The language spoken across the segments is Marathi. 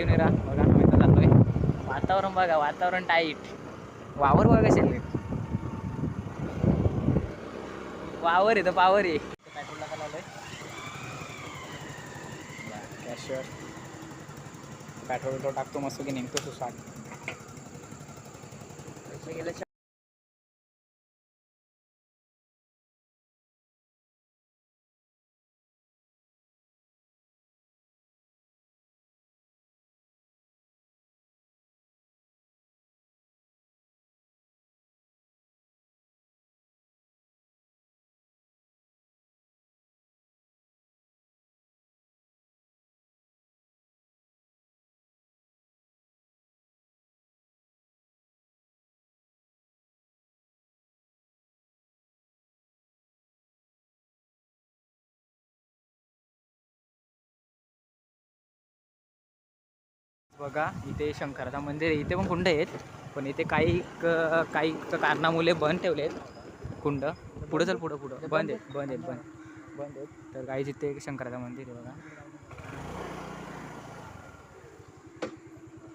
कंटिन्यू राहा. बघा मी तर जातोय. वातावरण बघा, वातावरण टाईट. वावर बघा कसे वावर आहे तर पावर आहे. पेट्रोलला का लावलंय कॅशियर. पेट्रोल तो टाकतो मस्त की निघतो सुसाट. पैसे गेले बघा. इथे शंकराचं मंदिर आहे. इथे पण कुंड आहेत पण इथे काही कारणामुळे बंद ठेवले आहेत कुंड. पुढे चल पुढं बंद आहेत. तर काही इथे शंकराचं मंदिर आहे बघा.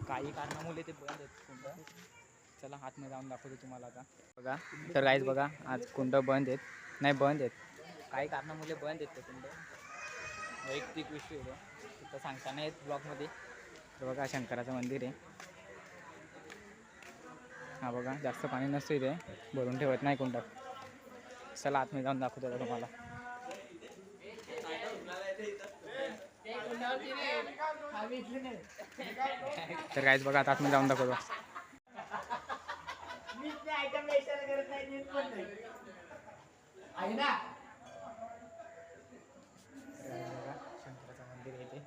काही कारणामुळे ते बंद आहेत कुंड. चला आतमध्ये जाऊन दाखवतो तुम्हाला आता. बघा तर काहीच बघा आज कुंड बंद आहेत. काही कारणामुळे बंद आहेत ते कुंड. वैयक्तिक विषय आहे तिथं सांगता नाही येत ब्लॉगमध्ये. तर बघा शंकराचं मंदिर आहे. हा बघा जास्त पाणी नसतं इथे, भरून ठेवत नाही कुंडात. चला आतमध्ये जाऊन दाखवतो तुम्हाला. तर काहीच बघा आता आतमध्ये जाऊन दाखवतो. शंकराचं मंदिर आहे इथे.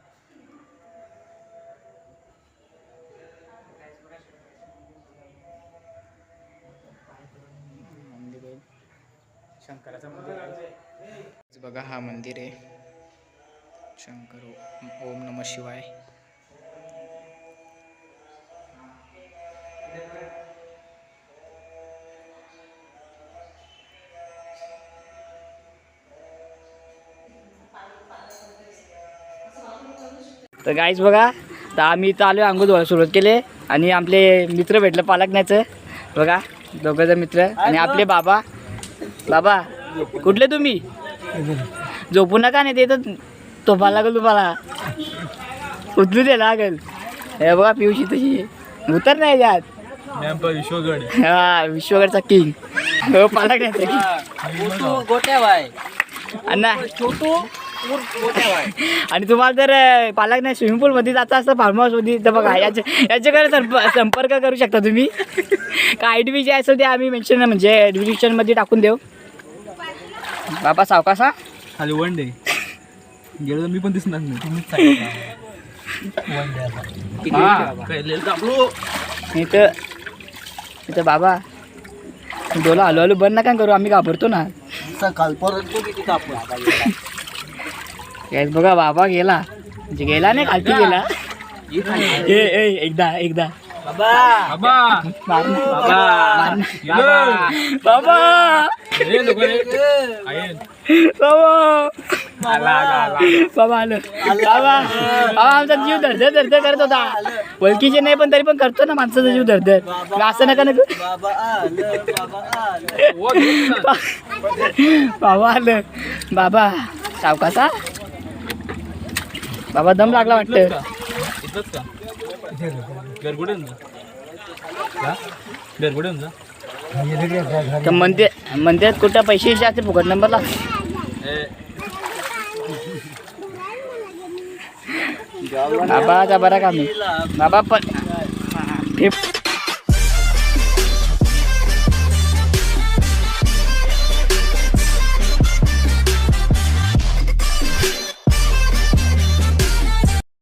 मंदिर आहे शंकराचं मंदिर आहे बघा. हा मंदिर आहे शंकर. ओम नमः शिवाय. तर गाईज बघा तर आम्ही इथं आलो अंघोळ धुवायला सुरुवात केली आणि आपले मित्र भेटलं पालकण्याचं बघा. दोघंजण मित्र आणि आपले बाबा कुठले तुम्ही झोपू नका नाही ते तर तोफा लागेल तुम्हाला. उचलू दे लागेल. हे बघा पिवशी तशी उतर नाही त्यात. विश्वगड. हा विश्वगडचा किंग हो पालकण्याचा गोट्या बाय अण्णा छोटू. आणि तुम्हाला जर पालक नाही स्विमिंग पूल मध्ये जायचं असतं फार्म हाऊस मध्ये तर बघा याच्याकडे संपर्क करू शकता तुम्ही. काय आय डी बी जे असेल ते आम्ही मेन्शन म्हणजे डिस्क्रिप्शन मध्ये टाकून देऊ. बाबा सावकासा खाली वन डे गेलो तर मी पण दिसणार नाही. इथं बाबा डोला हलू बंद नका करू, आम्ही घाबरतो ना. बघा बाबा गेला म्हणजे गेला नाही खालती गेला. एकदा बाबा आमचा जीव धरधर करत होता. ओळखीचे नाही पण तरी पण करतो ना माणसाचा जीव धरधर. असं नका बाबा आलं. बाबा सावकासा. बाबा दम लागला वाटतं. म्हणते कुठं पैसे असते फुकट नंबरला. बाबाचा बरा का मी बाबा पण